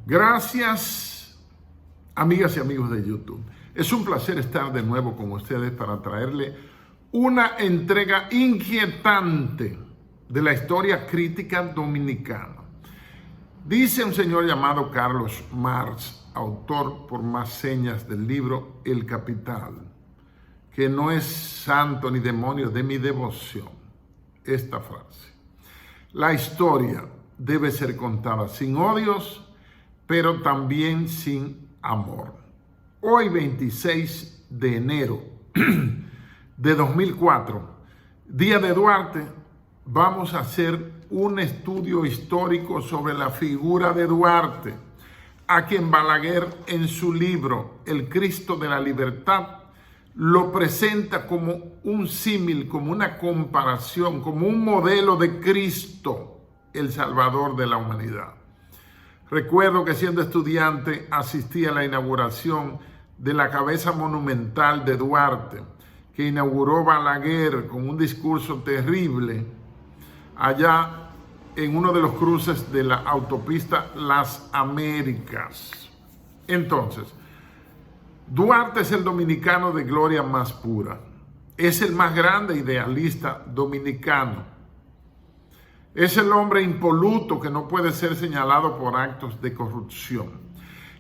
Gracias, amigas y amigos de YouTube. Es un placer estar de nuevo con ustedes para traerle una entrega inquietante de la historia crítica dominicana. Dice un señor llamado Carlos Marx, autor por más señas del libro El Capital, que no es santo ni demonio de mi devoción, esta frase: la historia debe ser contada sin odios, pero también sin amor. Hoy, 26 de enero de 2004, día de Duarte, vamos a hacer un estudio histórico sobre la figura de Duarte, a quien Balaguer en su libro El Cristo de la Libertad lo presenta como un símil, como una comparación, como un modelo de Cristo, el Salvador de la humanidad. Recuerdo que siendo estudiante asistí a la inauguración de la cabeza monumental de Duarte, que inauguró Balaguer con un discurso terrible allá en uno de los cruces de la autopista Las Américas. Entonces, Duarte es el dominicano de gloria más pura. Es el más grande idealista dominicano. Es el hombre impoluto que no puede ser señalado por actos de corrupción.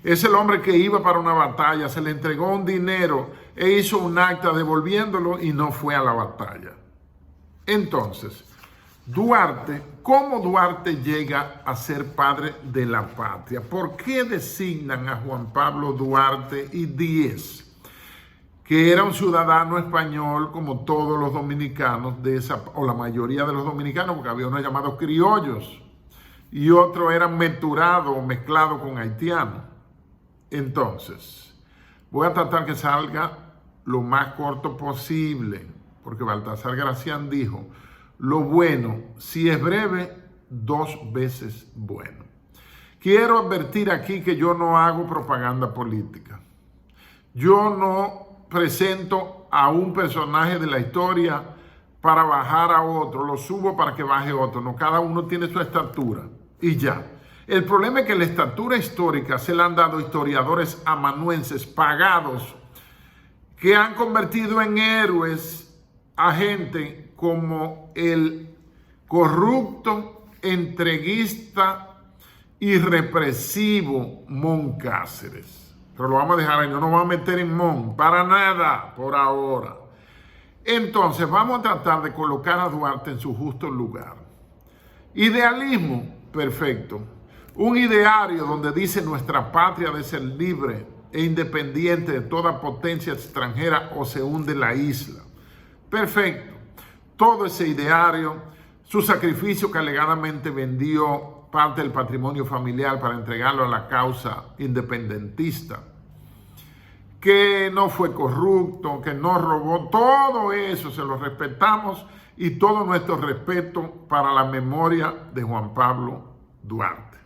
Es el hombre que iba para una batalla, se le entregó un dinero e hizo un acta devolviéndolo y no fue a la batalla. Entonces, Duarte, ¿cómo Duarte llega a ser padre de la patria? ¿Por qué designan a Juan Pablo Duarte y Díez, que era un ciudadano español como todos los dominicanos o la mayoría de los dominicanos, porque había unos llamados criollos y otros eran menturados o mezclados con haitianos? Entonces, voy a tratar que salga lo más corto posible, porque Baltasar Gracián dijo: lo bueno, si es breve, 2 veces bueno. Quiero advertir aquí que yo no hago propaganda política. Yo no presento a un personaje de la historia para bajar a otro, lo subo para que baje otro. No, cada uno tiene su estatura y ya. El problema es que la estatura histórica se la han dado historiadores amanuenses pagados, que han convertido en héroes a gente como el corrupto, entreguista y represivo Mon Cáceres. Pero lo vamos a dejar ahí, no nos vamos a meter en Mon, para nada, por ahora. Entonces, vamos a tratar de colocar a Duarte en su justo lugar. Idealismo, perfecto. Un ideario donde dice: nuestra patria debe ser libre e independiente de toda potencia extranjera o se hunde la isla. Perfecto. Todo ese ideario, su sacrificio que alegadamente vendió parte del patrimonio familiar para entregarlo a la causa independentista, que no fue corrupto, que no robó, todo eso se lo respetamos, y todo nuestro respeto para la memoria de Juan Pablo Duarte.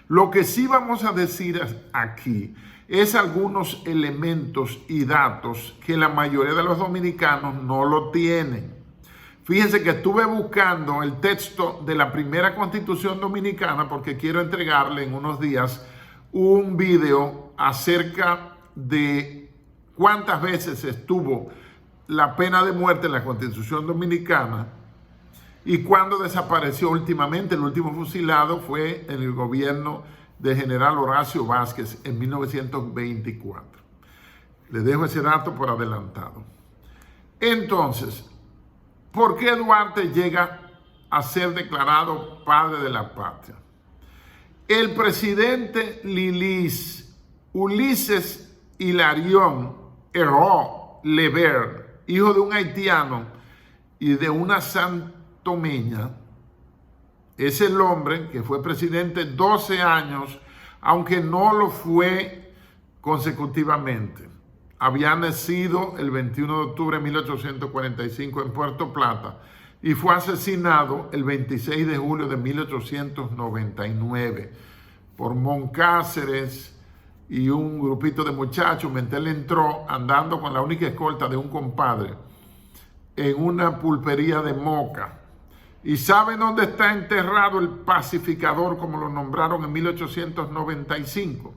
Lo que sí vamos a decir aquí es algunos elementos y datos que la mayoría de los dominicanos no lo tienen. Fíjense que estuve buscando el texto de la primera Constitución Dominicana porque quiero entregarle en unos días un video acerca de cuántas veces estuvo la pena de muerte en la Constitución Dominicana y cuándo desapareció últimamente. El último fusilado fue en el gobierno del general Horacio Vázquez en 1924. Les dejo ese dato por adelantado. Entonces, ¿por qué Duarte llega a ser declarado padre de la patria? El presidente Ulises Hilarión Heró Lever, hijo de un haitiano y de una santomeña, es el hombre que fue presidente 12 años, aunque no lo fue consecutivamente. Había nacido el 21 de octubre de 1845 en Puerto Plata y fue asesinado el 26 de julio de 1899 por Mon Cáceres y un grupito de muchachos. Mientras él entró andando con la única escolta de un compadre en una pulpería de Moca, ¿Y saben dónde está enterrado el pacificador, como lo nombraron en 1895?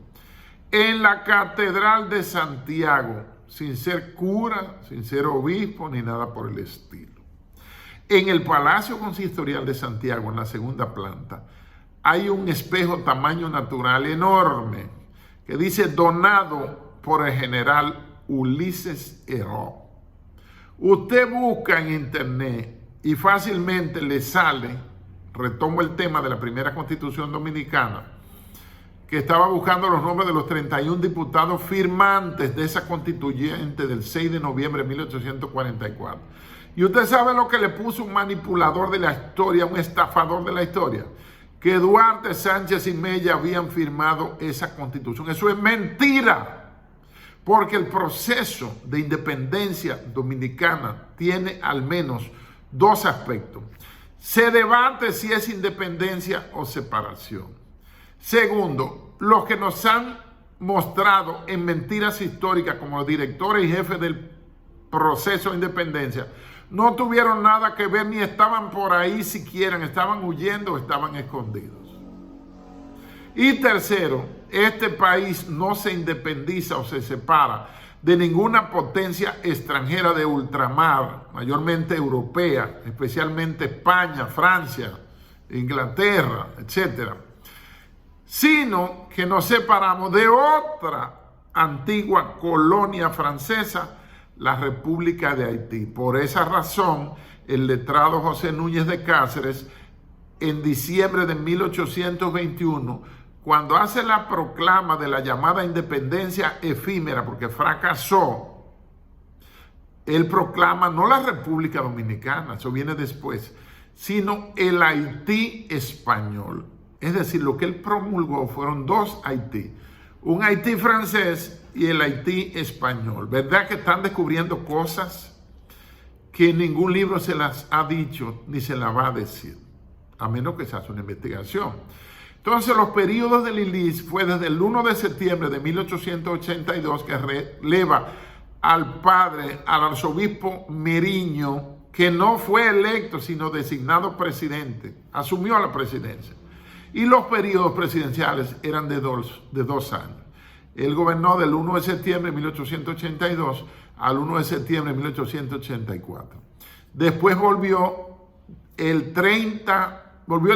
En la Catedral de Santiago, sin ser cura, sin ser obispo, ni nada por el estilo. En el Palacio Consistorial de Santiago, en la segunda planta, hay un espejo tamaño natural enorme que dice donado por el general Ulises Heró. Usted busca en internet y fácilmente le sale, retomo el tema de la primera Constitución Dominicana, que estaba buscando los nombres de los 31 diputados firmantes de esa constituyente del 6 de noviembre de 1844. Y usted sabe lo que le puso un manipulador de la historia, un estafador de la historia, que Duarte, Sánchez y Mella habían firmado esa constitución. Eso es mentira, porque el proceso de independencia dominicana tiene al menos dos aspectos. Se debate si es independencia o separación. Segundo, los que nos han mostrado en mentiras históricas como los directores y jefes del proceso de independencia no tuvieron nada que ver ni estaban por ahí siquiera, estaban huyendo o estaban escondidos. Y tercero, este país no se independiza o se separa de ninguna potencia extranjera de ultramar, mayormente europea, especialmente España, Francia, Inglaterra, etcétera, sino que nos separamos de otra antigua colonia francesa, la República de Haití. Por esa razón, el letrado José Núñez de Cáceres, en diciembre de 1821, cuando hace la proclama de la llamada independencia efímera, porque fracasó, él proclama no la República Dominicana, eso viene después, sino el Haití español. Es decir, lo que él promulgó fueron dos Haití, un Haití francés y el Haití español. ¿Verdad que están descubriendo cosas que ningún libro se las ha dicho ni se las va a decir, a menos que se haga una investigación? Entonces, los periodos de Lilis fue desde el 1 de septiembre de 1882, que releva al padre, al arzobispo Meriño, que no fue electo, sino designado presidente, asumió la presidencia. Y los periodos presidenciales eran de dos años. Él gobernó del 1 de septiembre de 1882 al 1 de septiembre de 1884. Después volvió el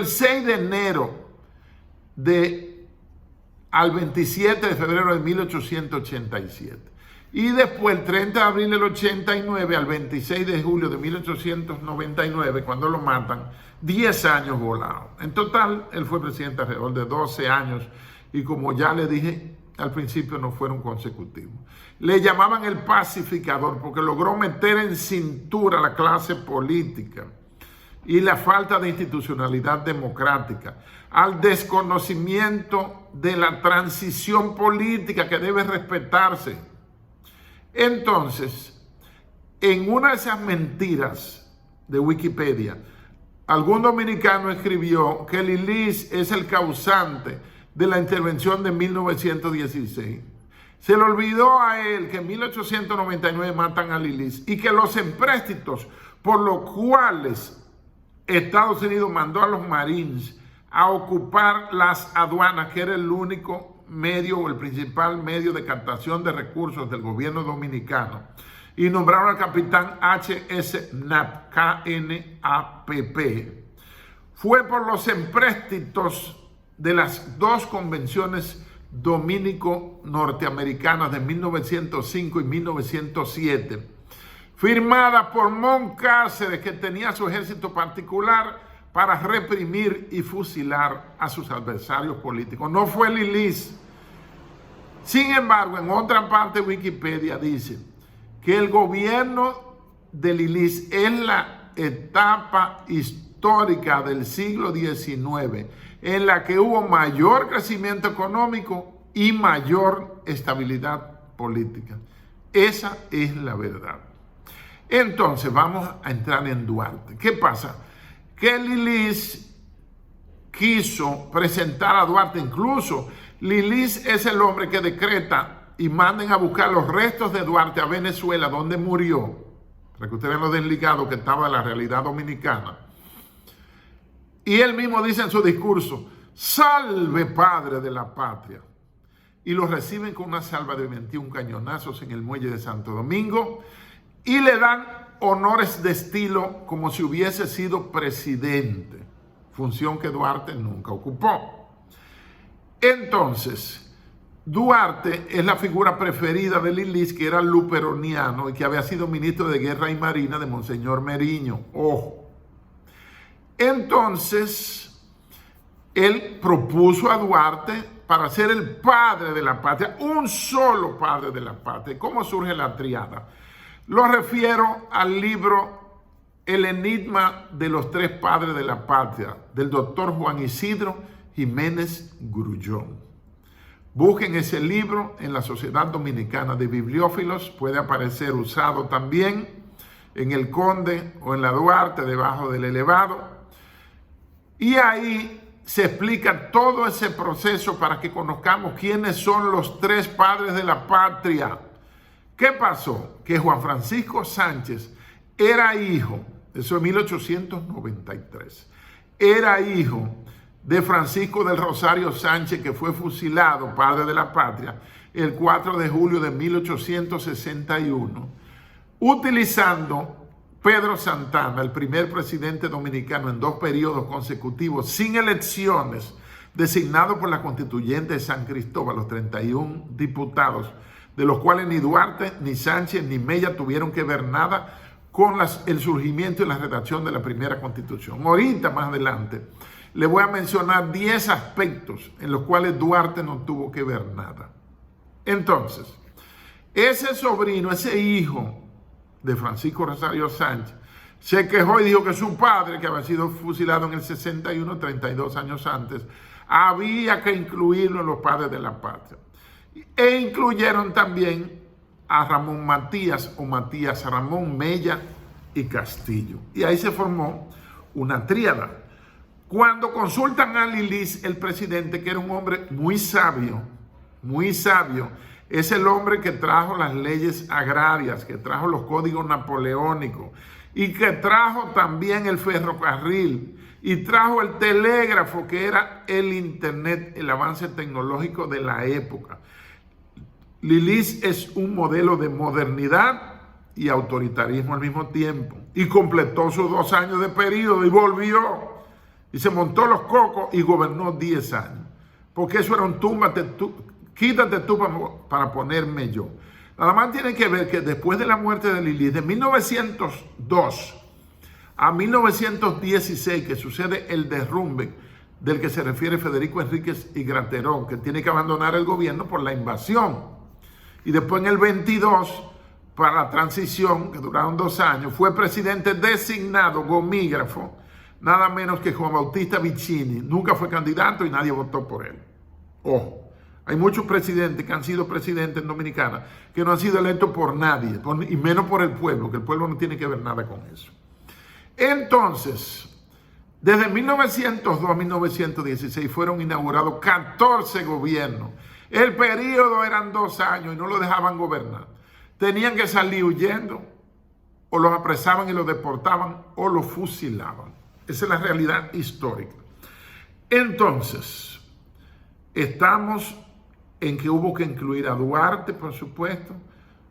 6 de enero al 27 de febrero de 1887. Y después el 30 de abril del 89 al 26 de julio de 1899, cuando lo matan, 10 años volados. En total, él fue presidente alrededor de 12 años y, como ya le dije al principio, no fueron consecutivos. Le llamaban el pacificador porque logró meter en cintura a la clase política y la falta de institucionalidad democrática, al desconocimiento de la transición política que debe respetarse. Entonces, en una de esas mentiras de Wikipedia, algún dominicano escribió que Lilis es el causante de la intervención de 1916. Se le olvidó a él que en 1899 matan a Lilis y que los empréstitos por los cuales Estados Unidos mandó a los Marines a ocupar las aduanas, que era el único medio o el principal medio de captación de recursos del gobierno dominicano, y nombraron al capitán H.S. Knapp, K-N-A-P-P, fue por los empréstitos de las dos convenciones dominico-norteamericanas de 1905 y 1907, firmadas por Moncáceres, que tenía su ejército particular para reprimir y fusilar a sus adversarios políticos. No fue Lilis. Sin embargo, en otra parte de Wikipedia dice que el gobierno de Lilis es la etapa histórica del siglo XIX en la que hubo mayor crecimiento económico y mayor estabilidad política. Esa es la verdad. Entonces, vamos a entrar en Duarte. ¿Qué pasa? Que Lilis quiso presentar a Duarte. Incluso Lilis es el hombre que decreta y manden a buscar los restos de Duarte a Venezuela, donde murió, para que ustedes vean lo desligado que estaba de la realidad dominicana, Y él mismo dice en su discurso, salve padre de la patria. Y lo reciben con una salva de 21 cañonazos en el muelle de Santo Domingo y le dan honores de estilo como si hubiese sido presidente, función que Duarte nunca ocupó. Entonces, Duarte es la figura preferida de Lilis, que era luperoniano y que había sido ministro de Guerra y Marina de Monseñor Meriño. Ojo. Entonces, él propuso a Duarte para ser el padre de la patria, un solo padre de la patria. ¿Cómo surge la triada? Lo refiero al libro El enigma de los tres padres de la patria, del doctor Juan Isidro Jiménez Grullón. Busquen ese libro en la Sociedad Dominicana de Bibliófilos, puede aparecer usado también en el Conde o en la Duarte, debajo del elevado. Y ahí se explica todo ese proceso para que conozcamos quiénes son los tres padres de la patria. ¿Qué pasó? Que Juan Francisco Sánchez era hijo, eso en 1893, era hijo de Francisco del Rosario Sánchez, que fue fusilado, padre de la patria, el 4 de julio de 1861, utilizando Pedro Santana, el primer presidente dominicano en 2 periodos consecutivos sin elecciones, designado por la constituyente de San Cristóbal, los 31 diputados, de los cuales ni Duarte, ni Sánchez, ni Mella tuvieron que ver nada con el surgimiento y la redacción de la primera constitución. Ahorita, más adelante, le voy a mencionar 10 aspectos en los cuales Duarte no tuvo que ver nada. Entonces, ese sobrino, ese hijo de Francisco Rosario Sánchez, se quejó y dijo que su padre, que había sido fusilado en el 61, 32 años antes, había que incluirlo en los padres de la patria. E incluyeron también a Ramón Matías o Matías Ramón, Mella y Castillo. Y ahí se formó una tríada. Cuando consultan a Lilis, el presidente, que era un hombre muy sabio, es el hombre que trajo las leyes agrarias, que trajo los códigos napoleónicos y que trajo también el ferrocarril y trajo el telégrafo, que era el internet, el avance tecnológico de la época. Lilis es un modelo de modernidad y autoritarismo al mismo tiempo, y completó sus 2 años de periodo y volvió y se montó los cocos y gobernó 10 años, porque eso era un túmbate tú, quítate tú para ponerme yo. Nada más tienen que ver que después de la muerte de Lilis, de 1902 a 1916, que sucede el derrumbe del que se refiere Federico Enríquez y Graterol, que tiene que abandonar el gobierno por la invasión. Y después en el 22, para la transición, que duraron 2 años, fue presidente designado, gomígrafo, nada menos que Juan Bautista Vicini. Nunca fue candidato y nadie votó por él. Ojo. Hay muchos presidentes que han sido presidentes en Dominicana que no han sido electos por nadie, y menos por el pueblo, que el pueblo no tiene que ver nada con eso. Entonces, desde 1902 a 1916 fueron inaugurados 14 gobiernos. El periodo eran 2 años y no lo dejaban gobernar. Tenían que salir huyendo, o los apresaban y los deportaban, o los fusilaban. Esa es la realidad histórica. Entonces, estamos en que hubo que incluir a Duarte, por supuesto,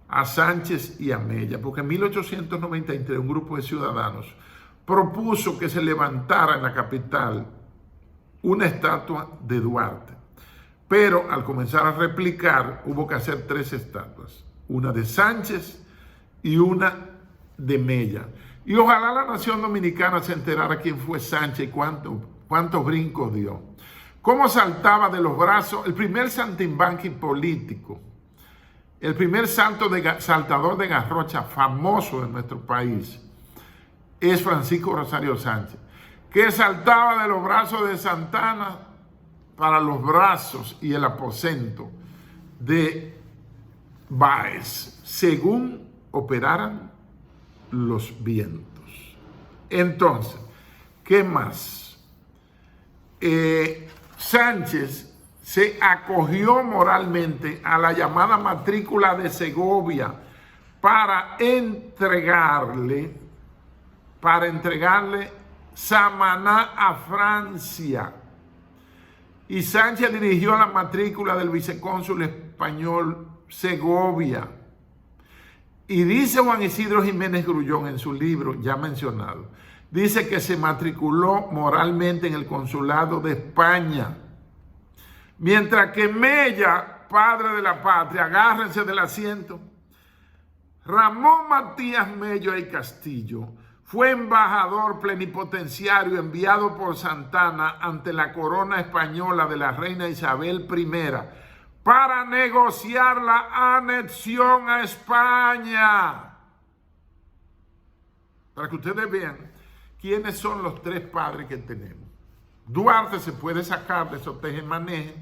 a Sánchez y a Mella, porque en 1893 un grupo de ciudadanos propuso que se levantara en la capital una estatua de Duarte. Pero al comenzar a replicar, hubo que hacer 3 estatuas, una de Sánchez y una de Mella. Y ojalá la nación dominicana se enterara quién fue Sánchez y cuántos brincos dio. Cómo saltaba de los brazos, el primer saltimbanqui político, el primer saltador de garrocha famoso de nuestro país, es Francisco Rosario Sánchez, que saltaba de los brazos de Santana para los brazos y el aposento de Báez, según operaran los vientos. Entonces, ¿qué más? Sánchez se acogió moralmente a la llamada matrícula de Segovia para entregarle Samaná a Francia. Y Sánchez dirigió la matrícula del vicecónsul español Segovia. Y dice Juan Isidro Jiménez Grullón en su libro ya mencionado, dice que se matriculó moralmente en el consulado de España. Mientras que Mella, padre de la patria, agárrense del asiento, Ramón Matías Mello y Castillo fue embajador plenipotenciario enviado por Santana ante la corona española de la reina Isabel I para negociar la anexión a España. Para que ustedes vean quiénes son los tres padres que tenemos. Duarte se puede sacar de esos tejemanejes,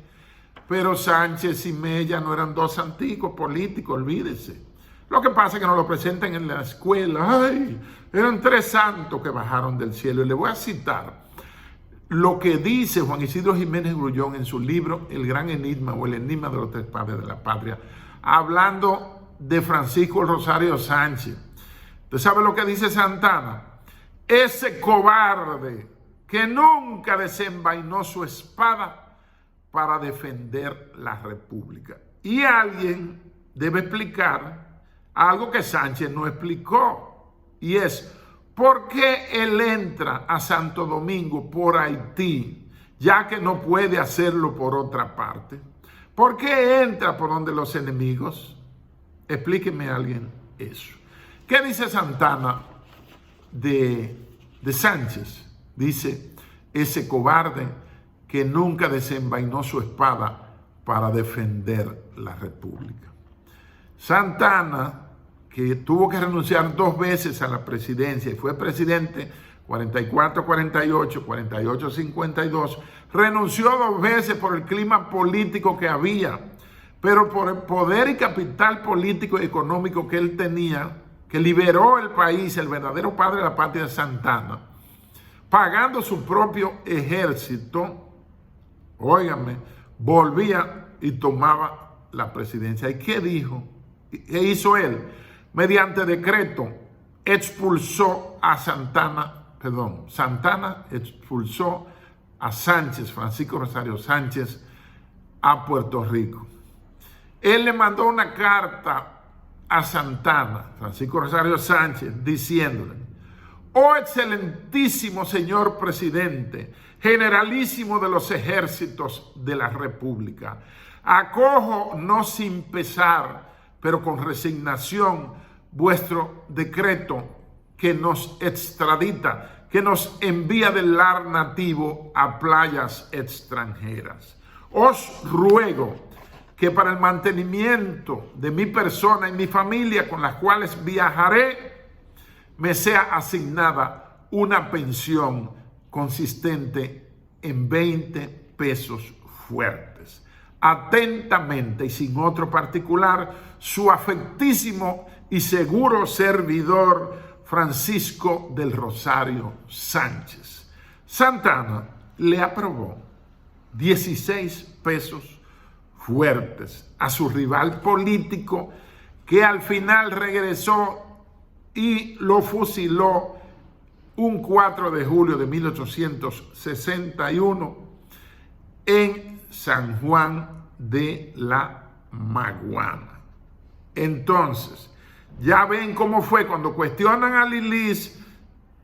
pero Sánchez y Mella no eran dos antiguos políticos, olvídese. Lo que pasa es que nos lo presentan en la escuela. ¡Ay! Eran tres santos que bajaron del cielo. Y le voy a citar lo que dice Juan Isidro Jiménez Grullón en su libro El Gran Enigma o El Enigma de los Tres Padres de la Patria, hablando de Francisco Rosario Sánchez. ¿Usted sabe lo que dice Santana? Ese cobarde que nunca desenvainó su espada para defender la República. Y alguien debe explicar algo que Sánchez no explicó, y es ¿por qué él entra a Santo Domingo por Haití, ya que no puede hacerlo por otra parte? ¿Por qué entra por donde los enemigos? Explíqueme a alguien eso. ¿Qué dice Santana de Sánchez? Dice, ese cobarde que nunca desenvainó su espada para defender la República. Santana, que tuvo que renunciar 2 veces a la presidencia y fue presidente 44-48, 48-52, renunció 2 veces por el clima político que había, pero por el poder y capital político y económico que él tenía, que liberó el país, el verdadero padre de la patria de Santana, pagando su propio ejército, óigame, volvía y tomaba la presidencia. ¿Y qué dijo? ¿Qué hizo él? Mediante decreto expulsó a Santana expulsó a Sánchez, Francisco Rosario Sánchez, a Puerto Rico. Él le mandó una carta a Santana, Francisco Rosario Sánchez, diciéndole: oh excelentísimo señor presidente, generalísimo de los ejércitos de la República, acojo no sin pesar, pero con resignación, vuestro decreto que nos extradita, que nos envía del lar nativo a playas extranjeras. Os ruego que para el mantenimiento de mi persona y mi familia con las cuales viajaré, me sea asignada una pensión consistente en 20 pesos fuertes. Atentamente y sin otro particular, su afectísimo y seguro servidor Francisco del Rosario Sánchez. Santana le aprobó 16 pesos fuertes a su rival político, que al final regresó y lo fusiló un 4 de julio de 1861 en San Juan de la Maguana. Entonces, ya ven cómo fue cuando cuestionan a Lilis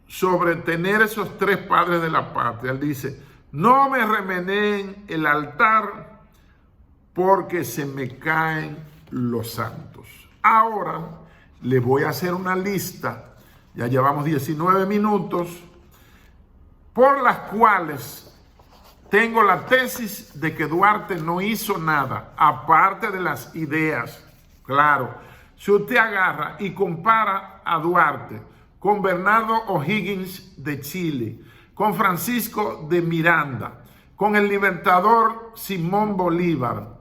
sobre tener esos tres padres de la patria. Él dice: no me remeneen el altar porque se me caen los santos. Ahora le voy a hacer una lista, ya llevamos 19 minutos, por las cuales tengo la tesis de que Duarte no hizo nada, aparte de las ideas. Claro, si usted agarra y compara a Duarte con Bernardo O'Higgins de Chile, con Francisco de Miranda, con el libertador Simón Bolívar,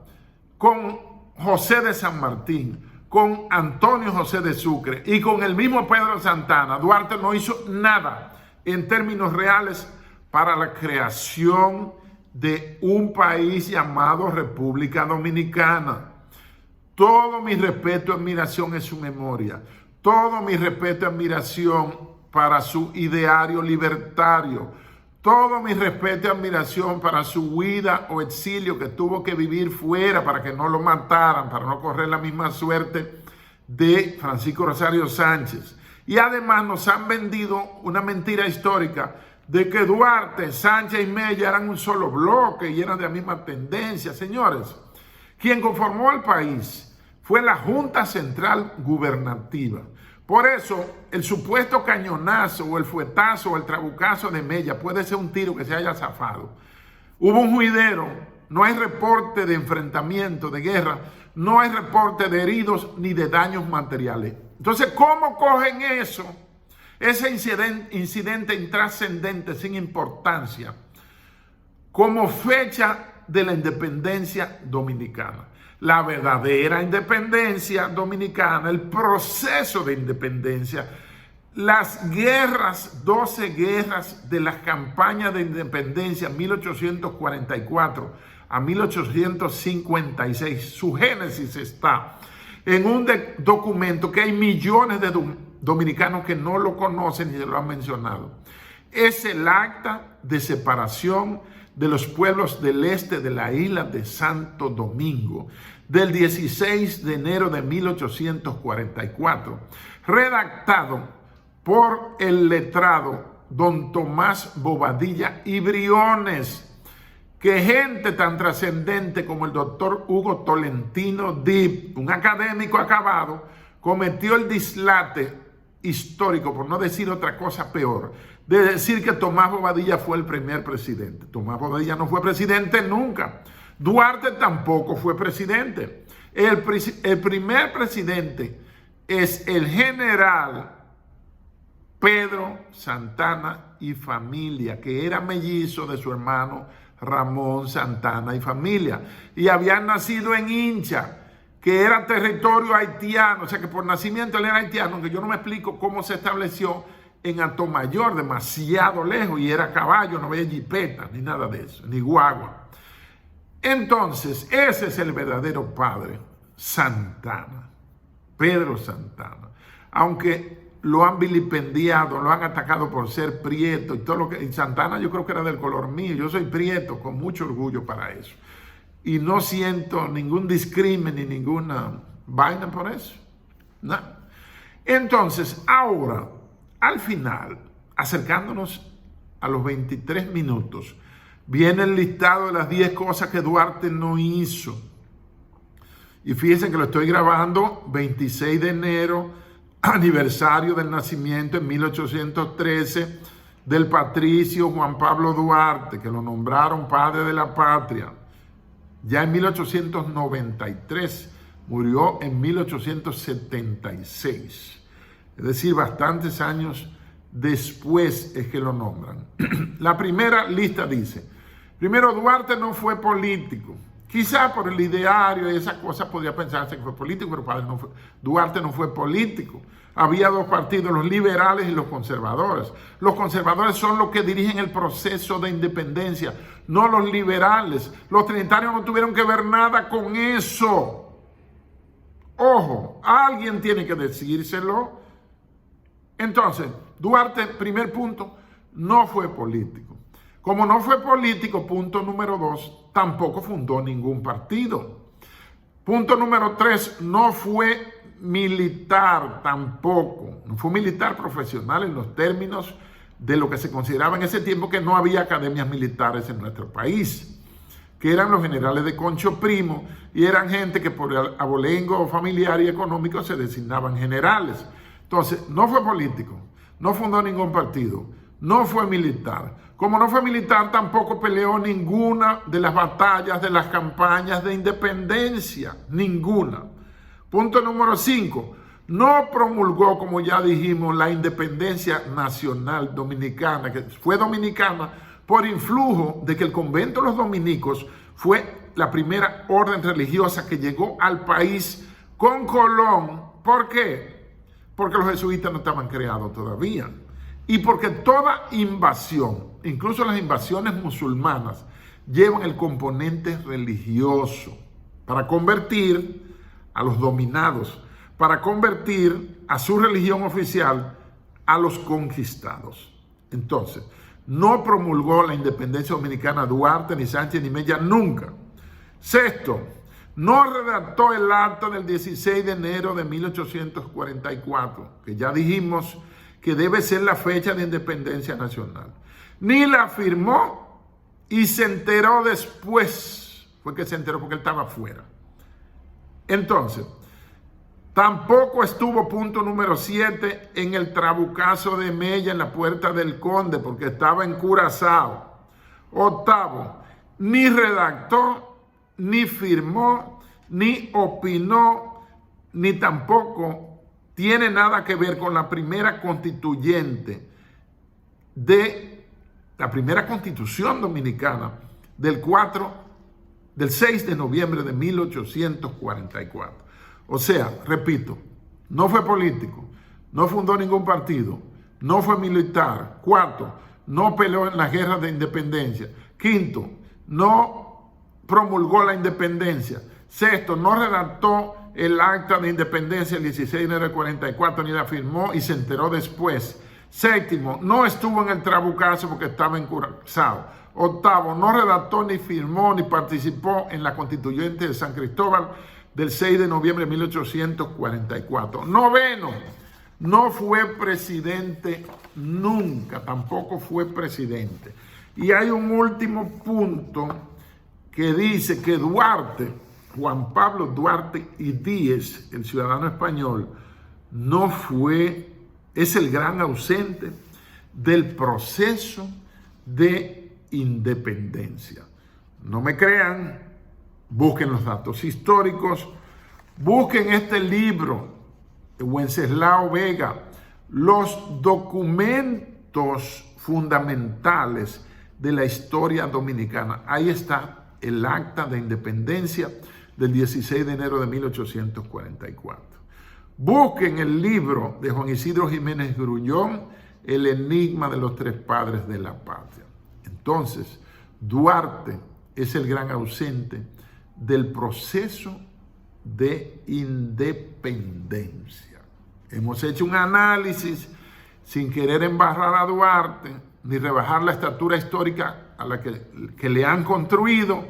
con José de San Martín, con Antonio José de Sucre y con el mismo Pedro Santana, Duarte no hizo nada en términos reales para la creación de un país llamado República Dominicana. Todo mi respeto y admiración es su memoria. Todo mi respeto y admiración para su ideario libertario. Todo mi respeto y admiración para su huida o exilio que tuvo que vivir fuera para que no lo mataran, para no correr la misma suerte de Francisco Rosario Sánchez. Y además nos han vendido una mentira histórica de que Duarte, Sánchez y Mella eran un solo bloque y eran de la misma tendencia. Señores, quien conformó el país fue la Junta Central Gubernativa. Por eso, el supuesto cañonazo o el fuetazo o el trabucazo de Mella puede ser un tiro que se haya zafado. Hubo un juidero, no hay reporte de enfrentamiento, de guerra, no hay reporte de heridos ni de daños materiales. Entonces, ¿cómo cogen eso? Ese incidente intrascendente, sin importancia, como fecha de la independencia dominicana. La verdadera independencia dominicana, el proceso de independencia, las guerras, 12 guerras de las campañas de independencia 1844 a 1856, su génesis está en un documento que hay millones de dominicanos que no lo conocen ni se lo han mencionado. Es el acta de separación de los pueblos del este de la isla de Santo Domingo, del 16 de enero de 1844, redactado por el letrado don Tomás Bobadilla y Briones, que gente tan trascendente como el doctor Hugo Tolentino Dip, un académico acabado, cometió el dislate histórico, por no decir otra cosa peor, de decir que Tomás Bobadilla fue el primer presidente. Tomás Bobadilla no fue presidente nunca. Duarte tampoco fue presidente. El primer presidente es el general Pedro Santana y familia, que era mellizo de su hermano Ramón Santana y familia, y habían nacido en Hincha, que era territorio haitiano, o sea que por nacimiento él era haitiano, aunque yo no me explico cómo se estableció en Atomayor, demasiado lejos, y era caballo, no había jipeta, ni nada de eso, ni guagua. Entonces, ese es el verdadero padre, Santana, Pedro Santana. Aunque lo han vilipendiado, lo han atacado por ser prieto y todo lo que... Y Santana yo creo que era del color mío, yo soy prieto, con mucho orgullo para eso. Y no siento ningún discrimen ni ninguna vaina por eso. No. Entonces, ahora, al final, acercándonos a los 23 minutos, viene el listado de las 10 cosas que Duarte no hizo. Y fíjense que lo estoy grabando 26 de enero, aniversario del nacimiento en 1813 del patricio Juan Pablo Duarte, que lo nombraron padre de la patria. Ya en 1893, murió en 1876. Es decir, bastantes años después es que lo nombran. La primera lista dice, primero, Duarte no fue político. Quizá por el ideario y esas cosas podría pensarse que fue político, pero Duarte no fue político. Había dos partidos, los liberales y los conservadores. Los conservadores son los que dirigen el proceso de independencia, no los liberales. Los trinitarios no tuvieron que ver nada con eso. Ojo, alguien tiene que decírselo. Entonces, Duarte, primer punto, no fue político. Como no fue político, punto número 2, tampoco fundó ningún partido. Punto número 3, no fue militar tampoco. No fue militar profesional en los términos de lo que se consideraba en ese tiempo, que no había academias militares en nuestro país, que eran los generales de Concho Primo y eran gente que por el abolengo familiar y económico se designaban generales. Entonces, no fue político, no fundó ningún partido, no fue militar. Como no fue militar, tampoco peleó ninguna de las batallas de las campañas de independencia, ninguna. Punto número 5, no promulgó, como ya dijimos, la independencia nacional dominicana, que fue dominicana por influjo de que el convento de los dominicos fue la primera orden religiosa que llegó al país con Colón. ¿Por qué? Porque los jesuitas no estaban creados todavía. Y porque toda invasión, incluso las invasiones musulmanas, llevan el componente religioso para convertir a los dominados, para convertir a su religión oficial a los conquistados. Entonces, no promulgó la independencia dominicana Duarte, ni Sánchez, ni Mella, nunca. Sexto, no redactó el acta del 16 de enero de 1844, que ya dijimos que debe ser la fecha de independencia nacional. Ni la firmó y se enteró después. Fue que se enteró porque él estaba fuera. Entonces, tampoco estuvo, punto número 7, en el trabucazo de Mella en la Puerta del Conde, porque estaba en Curazao. Octavo, ni redactó, ni firmó, ni opinó, ni tampoco tiene nada que ver con la primera constituyente de la primera constitución dominicana del 6 de noviembre de 1844. O sea, repito, no fue político, no fundó ningún partido, no fue militar. Cuarto, no peleó en las guerras de independencia. Quinto, no promulgó la independencia. Sexto, no redactó el acta de independencia el 16 de enero de 44, ni la firmó y se enteró después. Séptimo, no estuvo en el trabucazo porque estaba en Curazao. Octavo, no redactó, ni firmó, ni participó en la constituyente de San Cristóbal del 6 de noviembre de 1844. Noveno, no fue presidente nunca, tampoco fue presidente. Y hay un último punto que dice que Duarte, Juan Pablo Duarte y Díez, el ciudadano español, es el gran ausente del proceso de independencia. No me crean, busquen los datos históricos, busquen este libro de Wenceslao Vega, los documentos fundamentales de la historia dominicana. Ahí está el acta de independencia del 16 de enero de 1844. Busquen el libro de Juan Isidro Jiménez Grullón, El enigma de los tres padres de la patria. Entonces, Duarte es el gran ausente del proceso de independencia. Hemos hecho un análisis sin querer embarrar a Duarte, ni rebajar la estatura histórica a la que le han construido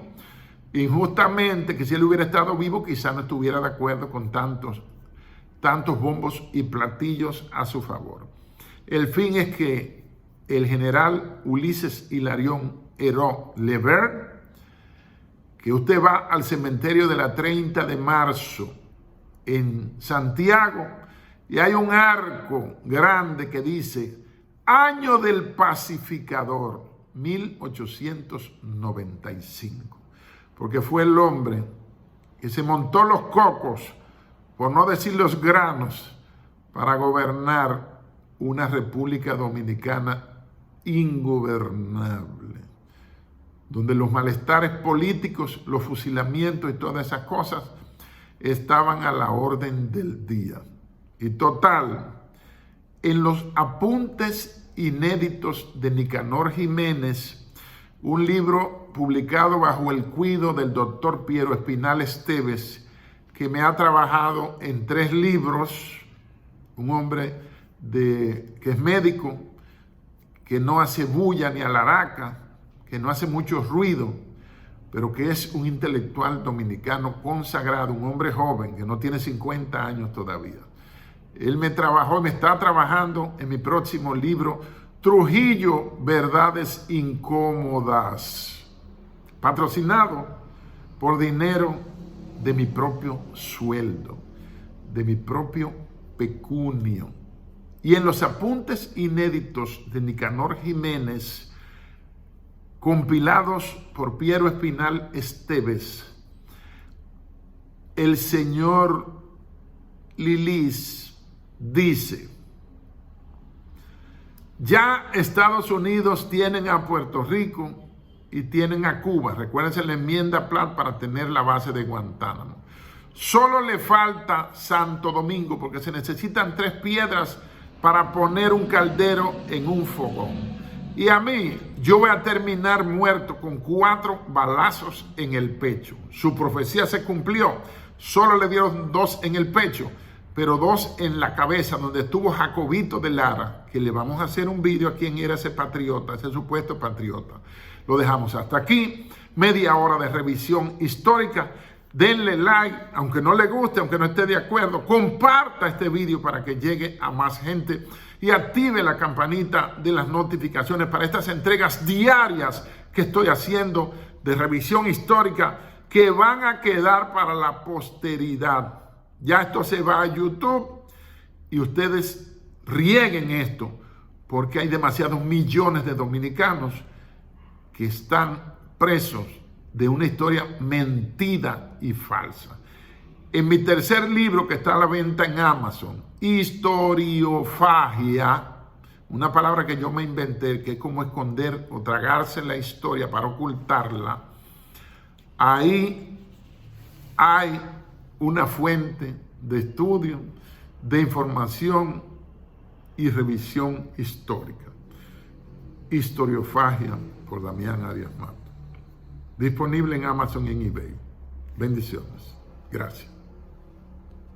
injustamente, que si él hubiera estado vivo quizá no estuviera de acuerdo con tantos bombos y platillos a su favor. El fin es que el general Ulises Hilarión Heró Lever, que usted va al cementerio de la 30 de marzo en Santiago y hay un arco grande que dice Año del Pacificador, 1895, porque fue el hombre que se montó los cocos, por no decir los granos, para gobernar una República Dominicana ingobernable, donde los malestares políticos, los fusilamientos y todas esas cosas estaban a la orden del día. Y total, en los apuntes inéditos de Nicanor Jiménez, un libro publicado bajo el cuidado del doctor Piero Espinal Esteves, que me ha trabajado en 3 libros, un hombre que es médico, que no hace bulla ni alaraca, que no hace mucho ruido, pero que es un intelectual dominicano consagrado, un hombre joven que no tiene 50 años todavía. Él me está trabajando en mi próximo libro, Trujillo, Verdades Incómodas, patrocinado por dinero de mi propio sueldo, de mi propio pecunio. Y en los apuntes inéditos de Nicanor Jiménez, compilados por Piero Espinal Esteves, el señor Lilis dice: ya Estados Unidos tienen a Puerto Rico y tienen a Cuba. Recuérdense la enmienda Platt para tener la base de Guantánamo. Solo le falta Santo Domingo porque se necesitan 3 piedras para poner un caldero en un fogón. Y a mí, yo voy a terminar muerto con 4 balazos en el pecho. Su profecía se cumplió. Solo le dieron 2 en el pecho, pero 2 en la cabeza, donde estuvo Jacobito de Lara, que le vamos a hacer un video a quién era ese patriota, ese supuesto patriota. Lo dejamos hasta aquí, media hora de revisión histórica. Denle like, aunque no le guste, aunque no esté de acuerdo, comparta este video para que llegue a más gente y active la campanita de las notificaciones para estas entregas diarias que estoy haciendo de revisión histórica que van a quedar para la posteridad. Ya esto se va a YouTube y ustedes rieguen esto porque hay demasiados millones de dominicanos que están presos de una historia mentida y falsa. En mi tercer libro, que está a la venta en Amazon, Historiofagia, una palabra que yo me inventé, que es como esconder o tragarse la historia para ocultarla, ahí hay una fuente de estudio, de información y revisión histórica. Historiofagia por Damián Arias Mato. Disponible en Amazon y en eBay. Bendiciones. Gracias.